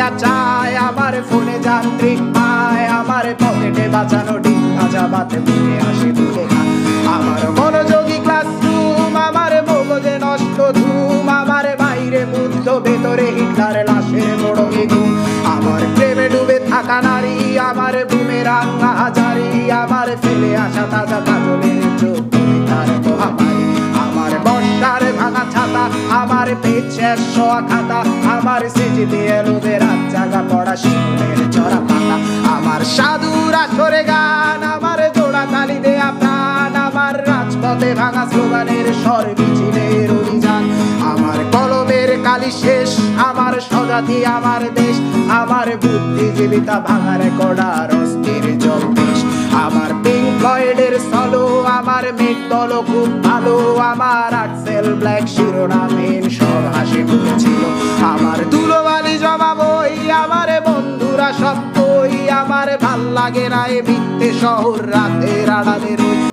দেয়া চায়, আমার ফোনে যান্ত্রিক পায়, আমার পকেটে বাঁচানো ডিম ভাজা ভাতে বুকে হাসি বুকে খায়। আমার মনোযোগী ক্লাসরুম, আমার মগজে নষ্ট ধুম, আমার বাইরে বুদ্ধ ভেতরে হিটলার লাশের মোড়কে ঘুম। আমার প্রেমে ডুবে থাকা নারী, আমার বুমেরাং হাজারি, আমার ফেলে আসা তাজা কাজলের চোখ কবিতার মহামারী। আমার বর্ষার ভাঙা ছাতা, আমার পেট শেষ শোয়া খাতা, আমার স্মৃতিতে এলোদের রাত জাগা পড়া শিশুদের চড়া পাতা। আমার সাধুর আসরে গান, আমার জোড়া তালি দেয়া প্রাণ, আমার রাজপথে ভাঙা স্লোগানের স্বর মিছিলের অভিযান। আমার কলমের কালি শেষ, আমার স্বজাতি আমার দেশ, আমার বুদ্ধিজীবিতা ভাঙা রেকর্ডার অস্থির জলদেশ। আমার পিঙ্ক ফ্লয়েডের সলো, আমার মেঘ দল খুব ভালো, আমার আর্টসেল ব্ল্যাক শিরোনামহীন সব হাসি মুখে ছিল। আমার ধুলোবালি জমা বই, আমার বন্ধুরা সব কই, আমার ভাল লাগে না এ মিথ্যে শহর রাতের আড়ালে রই।